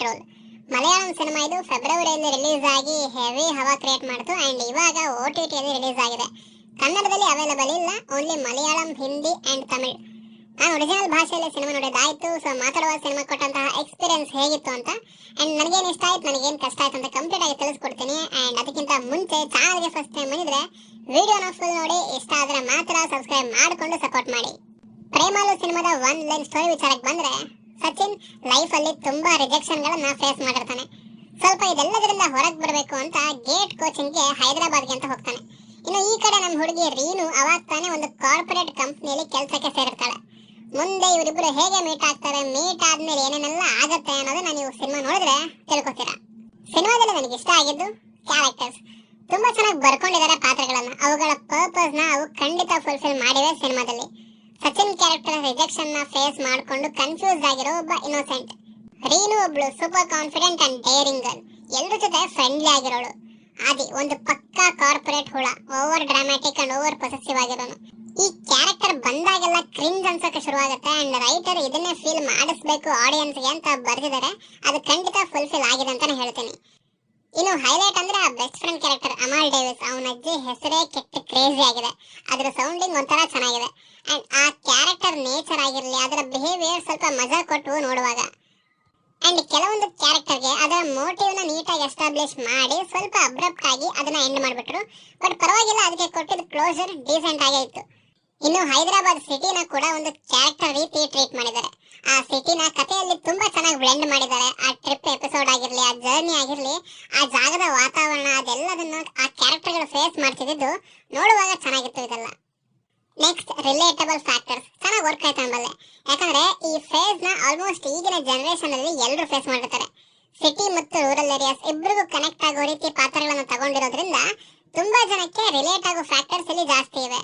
Roll. Malayalam cinema ಇದು ಫೆಬ್ರವರಿಯಲ್ಲಿ release ಆಗಿ ಹೆವಿ ಹವಾ ಕ್ರಿಯೇಟ್ ಮಾಡಿತು ಅಂಡ್ ಇವಾಗ OTT ಅಲ್ಲಿ ರಿಲೀಸ್ ಆಗಿದೆ. ಕನ್ನಡದಲ್ಲಿ ಅವೈಲೇಬಲ್ ಇಲ್ಲ, ಓನ್ಲಿ ಮಲಯಾಳಂ, ಹಿಂದಿ ಅಂಡ್ ತಮಿಳ್. ನಾನು ಒರಿಜಿನಲ್ ಭಾಷೆಯಲ್ಲಿ ಸಿನಿಮಾ ನೋಡಿದ್ದಾಯ್ತು. ಸೊ ಮಾತಾಡುವ ಸಿನಿಮಾ ಕೊಟ್ಟಂತಹ ಎಕ್ಸ್ಪೀರಿಯನ್ಸ್ ಹೇಗಿತ್ತು ಅಂತ ಅಂಡ್ ನನಗೇನು ಇಷ್ಟ ಆಯ್ತು, ನನಗೇನು ಕಷ್ಟ ಆಯ್ತು ಅಂತ ಕಂಪ್ಲೀಟ್ ಆಗಿ ತಿಳಿಸ್ಕೊಡ್ತೀನಿ. ಅಂಡ್ ಅದಕ್ಕಿಂತ ಮುಂಚೆ ಚಾನಲ್ಗೆ ಫಸ್ಟ್ ಟೈಮ್ ಬಂದಿದ್ರೆ ವಿಡಿಯೋನ ಫುಲ್ ನೋಡಿ, ಇಷ್ಟ ಆದ್ರೆ ಮಾತ್ರ ಸಬ್ಸ್ಕ್ರೈಬ್ ಮಾಡಿಕೊಂಡು ಸಪೋರ್ಟ್ ಮಾಡಿ. ಪ್ರೇಮಾಲು ಸಿನಿಮಾದ ಒನ್ ಲೈನ್ ಸ್ಟೋರಿ ವಿಚಾರಕ್ಕೆ ಬಂದ್ರೆ, ಸಚಿನ್ ಲೈಫ್ ಅಲ್ಲಿ ತುಂಬಾ ರಿಜೆಕ್ಷನ್ ಗಳನ್ನ ಫೇಸ್ ಮಾಡಿರ್ತಾನೆ. ಸ್ವಲ್ಪ ಇದೆಲ್ಲದರಿಂದ ಹೊರಗೆ ಬರಬೇಕು ಅಂತ ಗೇಟ್ ಕೋಚಿಂಗ್ಗೆ ಹೈದರಾಬಾದ್ಗೆ ಅಂತ ಹೋಗ್ತಾನೆ. ಇನ್ನು ಈ ಕಡೆ ನಮ್ಮ ಹುಡುಗಿ ರೀನು ಅವಾಗ ತಾನೇ ಒಂದು ಕಾರ್ಪೊರೇಟ್ ಕಂಪ್ನಿಯಲ್ಲಿ ಕೆಲಸಕ್ಕೆ ಸೇರಿರ್ತಾಳೆ. ಮುಂದೆ ಇವರಿಬ್ರು ಹೇಗೆ ಮೀಟ್ ಆಗ್ತಾರೆ, ಮೀಟ್ ಆದ್ಮೇಲೆ ಏನೇನೆಲ್ಲ ಆಗತ್ತೆ ಅನ್ನೋದನ್ನ ನೀವು ಸಿನಿಮಾ ನೋಡಿದ್ರೆ ತಿಳ್ಕೊತೀರಾ. ಸಿನಿಮಾದಲ್ಲಿ ನನಗೆ ಇಷ್ಟ ಆಗಿದ್ದು ಕ್ಯಾರೆಕ್ಟರ್ಸ್. ತುಂಬಾ ಚೆನ್ನಾಗಿ ಬರ್ಕೊಂಡಿದ್ದಾರೆ ಪಾತ್ರಗಳನ್ನ. ಅವುಗಳ ಪರ್ಪಸ್ ನ ಅವು ಖಂಡಿತ ಫುಲ್ಫಿಲ್ ಮಾಡಿವೆ ಸಿನಿಮಾದಲ್ಲಿ. ಸಚಿನ್ ಕ್ಯಾರೆಕ್ಟರ್ ರಿಜೆಕ್ಷನ್ ನ ಫೇಸ್ ಮಾಡಿಕೊಂಡು ಕನ್ಫ್ಯೂಸ್ ಆಗಿರೋ ಒಬ್ಬ ಇನ್ನೋಸೆಂಟ್. ರೀನು ಒಬ್ಳು super confident and daring girl, ಎಲ್ಲರ ಜೊತೆ ಫ್ರೆಂಡ್ಲಿ ಆಗಿರೋಳು. ಆದಿ ಒಂದು ಪಕ್ಕಾ ಕಾರ್ಪೊರೇಟ್ ಹುಳ, over dramatic and over possessive ಆಗಿರೋನು. ಈ ಕ್ಯಾರೆಕ್ಟರ್ ಬಂದಾಗೆಲ್ಲ ಕ್ರಿಂಜ್ ಅನ್ಸೋಕೆ ಶುರುವಾಗುತ್ತೆ ಅಂಡ್ ರೈಟರ್ ಇದನ್ನೇ ಫೀಲ್ ಮಾಡಿಸ್ಬೇಕು ಆಡಿಯನ್ಸ್ಗೆ ಅಂತ ಬರೆದಿದ್ದಾರೆ. ಅದು ಖಂಡಿತ ಫುಲ್ಫಿಲ್ ಆಗಿದೆ ಅಂತಾನೆ ಹೇಳ್ತೀನಿ. ಇನ್ನು ಹೈಲೈಟ್ ಅಂದ್ರೆ ಆ best friend character Amal Davis. ಅವನ ಅಜ್ಜಿ ಹೆಸರೇ ಕೆಟ್ಟ ಕ್ರೇಜಿ ಆಗಿದೆ. ಅದರ ಸೌಂಡಿಂಗ್ ಒಂಥರ ಚೆನ್ನಾಗಿದೆ ಅಂಡ್ ಆ ಕ್ಯಾರೆಕ್ಟರ್ ನೇಚರ್ ಆಗಿರಲಿ, ಅದರ ಬಿಹೇವಿಯರ್ ಸ್ವಲ್ಪ ಮಜಾ ಕೊಟ್ಟು ನೋಡುವಾಗ. ಅಂಡ್ ಕೆಲವೊಂದು ಕ್ಯಾರೆಕ್ಟರ್ಗೆ ಅದರ ಮೋಟಿವ್ ನ ನೀಟಾಗಿ ಎಸ್ಟಾಬ್ಲಿಷ್ ಮಾಡಿ ಸ್ವಲ್ಪ ಅಬ್ರಪ್ಟ್ ಆಗಿ ಅದನ್ನ ಎಂಡ್ ಮಾಡ್ಬಿಟ್ರು. ಬಟ್ ಪರವಾಗಿಲ್ಲ, ಅದಕ್ಕೆ ಕೊಟ್ಟಿದ್ದ ಕ್ಲೋಸರ್ ಡೀಸೆಂಟ್ ಆಗೇ ಇತ್ತು. ಇನ್ನು ಹೈದರಾಬಾದ್ ಸಿಟಿನ ಕೂಡ ಒಂದು ಕ್ಯಾರೆಕ್ಟರ್ ರೀತಿ ಟ್ರೀಟ್ ಮಾಡಿದ್ದಾರೆ. ಆ ಸಿಟಿನ ಕಥೆಯಲ್ಲಿ ತುಂಬಾ ಚೆನ್ನಾಗಿ ಬ್ಲೆಂಡ್ ಮಾಡಿದ್ದಾರೆ. ಆ ಟ್ರಿಪ್ ಎಪಿಸೋಡ್ ಆಗಿರ್ಲಿ, ಆ ಜರ್ನಿ ಆಗಿರ್ಲಿ, ಆ ಜಾಗದ ವಾತಾವರಣ, ಅದೆಲ್ಲದನ್ನು ಆ ಕ್ಯಾರೆಕ್ಟರ್ಗಳು ಫೇಸ್ ಮಾಡ್ತಿದ್ದು ನೋಡುವಾಗ ಚೆನ್ನಾಗಿತ್ತು ಇದೆಲ್ಲ. ನೆಕ್ಸ್ಟ್ ರಿಲೇಟಬಲ್ ಫ್ಯಾಕ್ಟರ್ಸ್ ಚೆನ್ನಾಗಿ ವರ್ಕ್ ಆಯ್ತು ಅಂಬಲ್ಲೆ. ಯಾಕಂದ್ರೆ ಈ ಫೇಸ್ ನ ಆಲ್ಮೋಸ್ಟ್ ಈಗಿನ ಜನರೇಷನ್ ಅಲ್ಲಿ ಎಲ್ಲರೂ ಫೇಸ್ ಮಾಡಿರ್ತಾರೆ. ಸಿಟಿ ಮತ್ತು ರೂರಲ್ ಏರಿಯಾಸ್ ಇಬ್ಬರಿಗೂ ಕನೆಕ್ಟ್ ಆಗೋ ರೀತಿ ಪಾತ್ರಗಳನ್ನ ತಗೊಂಡಿರೋದ್ರಿಂದ ತುಂಬಾ ಜನಕ್ಕೆ ರಿಲೇಟ್ ಆಗೋ ಫ್ಯಾಕ್ಟರ್ಸ್ ಇಲ್ಲಿ ಜಾಸ್ತಿ ಇವೆ.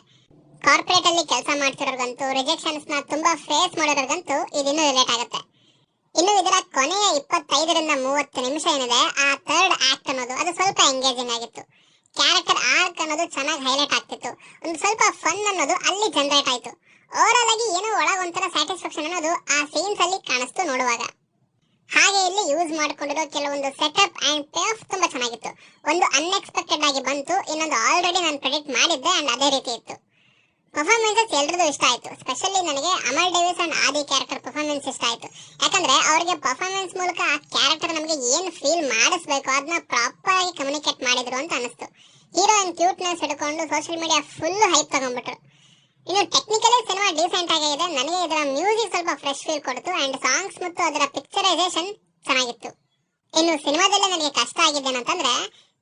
ಕಾರ್ಪೊರೇಟ್ ಅಲ್ಲಿ ಕೆಲಸ ಮಾಡ್ತಿರೋರ್ಗಂತೂ, ರಿಜೆಕ್ಷನ್ಸ್ ನ ತುಂಬಾ ಫೇಸ್ ಮಾಡೋರ್ಗಂತೂ ಇದಿನ್ನೂ ರಿಲೇಟ್ ಆಗುತ್ತೆ. ಇನ್ನು ಇದರ ಕೊನೆಯ 25ರಿಂದ 30 ನಿಮಿಷ ಏನಿದೆ, ಆ ಥರ್ಡ್ ಆಕ್ಟ್ ಅನ್ನೋದು ಅದು ಸ್ವಲ್ಪ ಎಂಗೇಜಿಂಗ್ ಆಗಿತ್ತು. ಕ್ಯಾರೆಕ್ಟರ್ ಆರ್ಕ್ ಅನ್ನೋದು ಚೆನ್ನಾಗಿ ಹೈಲೈಟ್ ಆಗ್ತಿತ್ತು. ಒಂದು ಸ್ವಲ್ಪ ಫನ್ ಅನ್ನೋದು ಅಲ್ಲಿ ಜನರೇಟ್ ಆಯ್ತು. ಓವರಾಲ್ ಆಗಿ ಏನೋ ಒಳಗೊಂಥರ ಸ್ಯಾಟಿಸ್ಫ್ಯಾಕ್ಷನ್ ಅನ್ನೋದು ಆ ಸೀನ್ಸ್ ಅಲ್ಲಿ ಕಾಣಿಸ್ತು ನೋಡುವಾಗ. ಹಾಗೆ ಇಲ್ಲಿ ಯೂಸ್ ಮಾಡ್ಕೊಂಡಿರೋ ಕೆಲವೊಂದು ಸೆಟಪ್ ಅಂಡ್ ಪೇ ಆಫ್ ತುಂಬಾ ಚೆನ್ನಾಗಿತ್ತು. ಒಂದು ಅನ್ಎಕ್ಸ್ಪೆಕ್ಟೆಡ್ ಆಗಿ ಬಂತು, ಇನ್ನೊಂದು ಆಲ್ರೆಡಿ ನಾನು ಪ್ರೆಡಿಕ್ಟ್ ಮಾಡಿದ್ದೆ ಅಂಡ್ ಅದೇ ರೀತಿ ಇತ್ತು. ಪರ್ಫಾರ್ಮೆನ್ಸಸ್ ಎಲ್ರಿಗೂ ಇಷ್ಟ ಆಯ್ತು. ಸ್ಪೆಷಲಿ ನನಗೆ Amal Davis and Adi character performance ಇಷ್ಟ ಆಯ್ತು. ಯಾಕಂದ್ರೆ ಅವ್ರಿಗೆ ಪರ್ಫಾರ್ಮೆನ್ಸ್ ಮೂಲಕ ಆ ಕ್ಯಾರೆಕ್ಟರ್ ನಮಗೆ ಏನ್ ಫೀಲ್ ಮಾಡಿಸ್ಬೇಕು ಅದನ್ನ ಪ್ರಾಪರ್ ಆಗಿ ಕಮ್ಯುನಿಕೇಟ್ ಮಾಡಿದ್ರು ಅಂತ ಅನಿಸ್ತು. ಹೀರೋಯಿನ್ ಕ್ಯೂಟ್ನೆಸ್ ಹಿಡ್ಕೊಂಡು ಸೋಷಿಯಲ್ ಮೀಡಿಯಾ ಫುಲ್ ಹೈಪ್ ತಗೊಂಡ್ಬಿಟ್ರು. ಇನ್ನು ಟೆಕ್ನಿಕಲಿ ಸಿನಿಮಾ ಡೀಸೆಂಟ್ ಆಗಿದೆ. ನನಗೆ ಇದರ ಮ್ಯೂಸಿಕ್ ಸ್ವಲ್ಪ ಫ್ರೆಶ್ ಫೀಲ್ ಕೊಡ್ತು ಅಂಡ್ ಸಾಂಗ್ಸ್ ಮತ್ತು ಅದರ ಪಿಕ್ಚರೈಸೇಷನ್ ಚೆನ್ನಾಗಿತ್ತು. ಇನ್ನು ಸಿನಿಮಾದಲ್ಲಿ ನನಗೆ ಕಷ್ಟ ಆಗಿದ್ದೇನಂತಂದ್ರೆ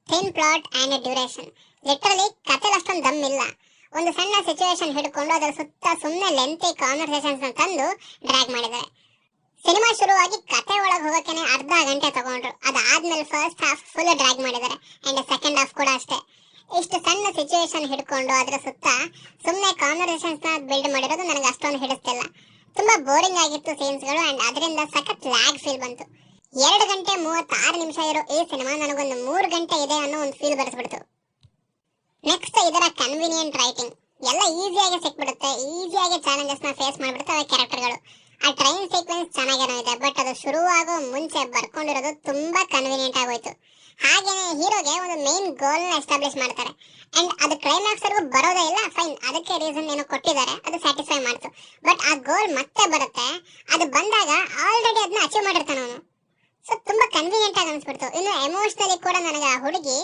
thin plot and duration. Literally ಕಥೆಲಿ ಅಷ್ಟೊಂದು ದಮ್ ಇಲ್ಲ. ಒಂದು ಸಣ್ಣ ಸಿಚುವೇಶನ್ ಹಿಡ್ಕೊಂಡು ಅದರ ಸುತ್ತ ಸುಮ್ಮನೆ ಲೆಂತಿ ಕಾನ್ವರ್ಸೇಷನ್ಸ್ ತಂದು ಡ್ರ್ಯಾಗ್ ಮಾಡಿದ್ದಾರೆ. ಸಿನಿಮಾ ಶುರುವಾಗಿ ಕತೆ ಒಳಗೆ ಹೋಗೋಕೆ ಅರ್ಧ ಗಂಟೆ ತಗೊಂಡ್ರು. ಅದಾದ್ಮೇಲೆ ಫಸ್ಟ್ ಹಾಫ್ ಫುಲ್ ಡ್ರ್ಯಾಗ್ ಮಾಡಿದ್ದಾರೆ ಅಂಡ್ ಸೆಕೆಂಡ್ ಹಾಫ್ ಕೂಡ ಅಷ್ಟೇ. ಇಷ್ಟು ಸಣ್ಣ ಸಿಚುವೇಶನ್ ಹಿಡ್ಕೊಂಡು ಅದರ ಸುತ್ತ ಸುಮ್ಮನೆ ಕಾನ್ವರ್ಸೇಷನ್ಸ್ ನ ಬಿಲ್ಡ್ ಮಾಡಿರೋದು ನನಗೆ ಅಷ್ಟೊಂದು ಹಿಡಿಸ್ತಿಲ್ಲ. ತುಂಬಾ ಬೋರಿಂಗ್ ಆಗಿತ್ತು ಸೀನ್ಸ್ಗಳು ಅಂಡ್ ಅದರಿಂದ ಸಖತ್ ಲ್ಯಾಗ್ ಫೀಲ್ ಬಂತು. 2 ಗಂಟೆ 36 ನಿಮಿಷ ಇರೋ ಈ ಸಿನಿಮಾ ನನಗೊಂದು 3 ಗಂಟೆ ಇದೆ ಅನ್ನೋ ಒಂದು ಫೀಲ್ ಬರೆಸ್ಬಿಡ್ತು. ನೆಕ್ಸ್ಟ್ ಇದರ ಕನ್ವಿನಿಯೆಂಟ್ ರೈಟಿಂಗ್. ಎಲ್ಲ ಈಸಿಯಾಗಿ ಸಿಕ್ಬಿಡುತ್ತೆ, ಈಸಿಯಾಗಿ ಚಾಲೆಂಜಸ್ ನ ಫೇಸ್ ಮಾಡ್ಬಿಡ್ತವೆ ಕ್ಯಾರೆಕ್ಟರ್ಗಳು. ಆ ಟ್ರೈನ್ ಸೀಕ್ವೆನ್ಸ್ ಚೆನ್ನಾಗೇನೋ ಇದೆ, ಬಟ್ ಅದು ಶುರುವಾಗೋ ಮುಂಚೆ ಬರ್ಕೊಂಡಿರೋದು ತುಂಬಾ ಕನ್ವಿನಿಯೆಂಟ್ ಆಗೋಯ್ತು. ಹಾಗೇನೆ ಹೀರೋಗೆ ಒಂದು ಮೇನ್ ಗೋಲ್ ನ ಎಸ್ಟಾಬ್ಲಿಷ್ ಮಾಡ್ತಾರೆ ಅಂಡ್ ಅದು ಕ್ಲೈಮ್ಯಾಕ್ಸ್ ವರೆಗೂ ಬರೋದೇ ಇಲ್ಲ. ಫೈನ್, ಅದಕ್ಕೆ ರೀಸನ್ ಏನೋ ಕೊಟ್ಟಿದ್ದಾರೆ, ಅದು ಸ್ಯಾಟಿಸ್ಫೈ ಮಾಡ್ತು. ಬಟ್ ಆ ಗೋಲ್ ಮತ್ತೆ ಬರುತ್ತೆ. ಅದು ಬಂದಾಗ ಆಲ್ರೆಡಿ ಅದನ್ನ ಅಚೀವ್ ಮಾಡಿರ್ತಾನೆ ಅವನು. ಸೊ ತುಂಬಾ ಕನ್ವೀನಿಯಂಟ್ ಆಗಿ ಅನಿಸ್ಬಿಡ್ತು. ಇನ್ನು ಎಮೋಷನಲಿ ಕೂಡ ನನಗೆ ಆ ಹುಡುಗಿ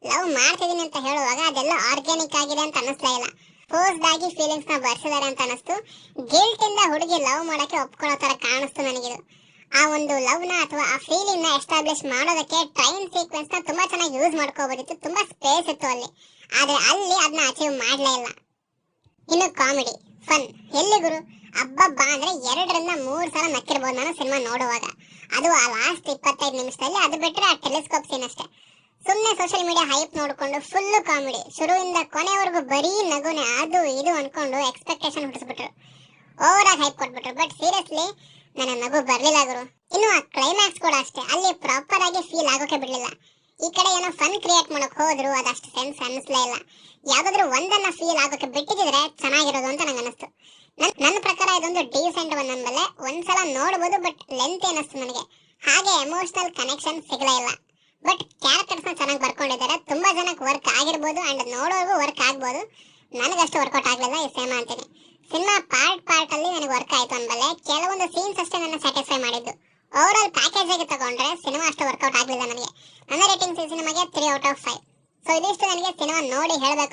ಲವ್ ಮಾಡ್ತಿದ್ದೀನಿ ಅಂತ ಹೇಳುವಾಗ ಅದೆಲ್ಲ ಆರ್ಗ್ಯಾನಿಕ್ ಆಗಿದೆ ಅಂತ ಅನಿಸ್ಲೇ ಇಲ್ಲ. ಫೋರ್ಸ್ಡ್ ಆಗಿ ಫೀಲಿಂಗ್ಸ್ ನ ಬರ್ಸಿದ್ದಾರೆ ಅಂತ ಅನಿಸ್ತು. ಗಿಲ್ಟ್ ಇಂದ ಹುಡುಗಿ ಲವ್ ಮಾಡಕ್ಕೆ ಒಪ್ಕೊಳ್ಳೋ ತರ ಕಾಣಿಸ್ತು ನನಗಿದು. ಆ ಒಂದು ಲವ್ ನ ಅಥವಾ ಆ ಫೀಲಿಂಗ್ ನ ಎಸ್ಟಾಬ್ಲಿಷ್ ಮಾಡೋದಕ್ಕೆ ಟ್ರೈನ್ ಸೀಕ್ವೆನ್ಸ್ ನ ತುಂಬಾ ಚೆನ್ನಾಗಿ ಯೂಸ್ ಮಾಡ್ಕೋಬಹುದಿತ್ತು. ತುಂಬಾ ಸ್ಪೇಸ್ ಇತ್ತು ಅಲ್ಲಿ, ಆದ್ರೆ ಅಲ್ಲಿ ಅದನ್ನ ಅಚೀವ್ ಮಾಡ್ಲೇ ಇಲ್ಲ. ಇನ್ನು ಕಾಮಿಡಿ ಫನ್ ಎಲ್ಲಿ ಗುರು, ಅಬ್ಬಬ್ಬ ಅಂದ್ರೆ 2ರಿಂದ 3 ಸಲ ನಕ್ಕಿರ್ಬೋದು ನಾನು ಸಿನಿಮಾ ನೋಡುವಾಗ. ಅದು ಆ ಲಾಸ್ಟ್ 25 ನಿಮಿಷದಲ್ಲಿ. ಅದು ಬಿಟ್ಟರೆ ಆ ಟೆಲಿಸ್ಕೋಪ್ ಸೀನ್ ಅಷ್ಟೇ. ಸುಮ್ಮನೆ ಸೋಷಿಯಲ್ ಮೀಡಿಯಾ ಹೈಪ್ ನೋಡಿಕೊಂಡು ಫುಲ್ಲು ಕಾಮಿಡಿ, ಶುರುವಿಂದ ಕೊನೆವರೆಗೂ ಬರೀ ನಗುನೆ, ಅದು ಇದು ಅನ್ಕೊಂಡು ಎಕ್ಸ್ಪೆಕ್ಟೇಷನ್ ಹುಟ್ಟಿಸ್ಬಿಟ್ರು. ಓವರ್ ಆಗಿ ಹೈಪ್ ಕೊಟ್ಬಿಟ್ರು. ಬಟ್ ಸೀರಿಯಸ್ಲಿ ನನ್ನ ನಗು ಬರ್ಲಿಲ್ಲ ಗುರು. ಇನ್ನು ಆ ಕ್ಲೈಮ್ಯಾಕ್ಸ್ ಕೂಡ ಅಷ್ಟೇ, ಅಲ್ಲಿ ಪ್ರಾಪರ್ ಆಗಿ ಫೀಲ್ ಆಗೋಕೆ ಬಿಡ್ಲಿಲ್ಲ. ಈ ಕಡೆ ಏನೋ ಫನ್ ಕ್ರಿಯೇಟ್ ಮಾಡಕ್ ಹೋದ್ರು, ಅದಷ್ಟು ಸೆನ್ಸ್ ಅನ್ನಿಸ್ಲೇ ಇಲ್ಲ. ಯಾವ್ದಾದ್ರು ಒಂದನ್ನ ಫೀಲ್ ಆಗೋಕೆ ಬಿಟ್ಟಿದ್ರೆ ಚೆನ್ನಾಗಿರೋದು ಅಂತ ನಂಗೆ ಅನಿಸ್ತು. ನನ್ನ ಪ್ರಕಾರ ಇದೊಂದು ಡೀಸೆಂಟ್ ಒನ್ ಅಂದಮೇಲೆ ಒಂದ್ಸಲ ನೋಡ್ಬೋದು, ಬಟ್ ಲೆಂತ್ ಅನ್ನಿಸ್ತು ನನಗೆ. ಹಾಗೆ ಎಮೋಷನಲ್ ಕನೆಕ್ಷನ್ ಸಿಗಲೇ ಇಲ್ಲ. ಬಟ್ ಕ್ಯಾರೆಕ್ಟರ್ಸ್ ಚೆನ್ನಾಗಿ ಬರ್ಕೊಂಡಿದ್ದಾರೆ. ತುಂಬಾ ಜನಕ್ಕೆ ವರ್ಕ್ ಆಗಿರ್ಬೋದು ಅಂಡ್ ನೋಡೋರ್ಗೂ ವರ್ಕ್ ಆಗ್ಬೋದು. ನನಗಷ್ಟು ವರ್ಕೌಟ್ ಆಗಲಿಲ್ಲ ಈ ಸಿನಿಮಾ ಅಂತೀನಿ. ಸಿನಿಮಾ ಪಾರ್ಟ್ ಅಲ್ಲಿ ನನಗೆ ವರ್ಕ್ ಆಯ್ತು ಅನ್ಬಲ್ಲೆ. ಕೆಲವೊಂದು ಸೀನ್ಸ್ ಅಷ್ಟೇ ನನ್ನ ಸ್ಯಾಟಿಸ್ಫೈ ಮಾಡಿದ್ದು. ಓವರ್ ಆಲ್ ಪ್ಯಾಕೇಜ್ ಆಗಿ ತಗೊಂಡ್ರೆ ಸಿನಿಮಾ ಅಷ್ಟು ವರ್ಕೌಟ್ ಆಗಲಿಲ್ಲ ನನಗೆ. ನನ್ನ ರೇಟಿಂಗ್ಸ್ ಈ ಸಿನಿಮಾಗೆ 3 ಔಟ್ ಆಫ್ 5. ಸೊ ಇದಿಷ್ಟು ನನಗೆ ಸಿನಿಮಾ ನೋಡಿ ಹೇಳಬೇಕು.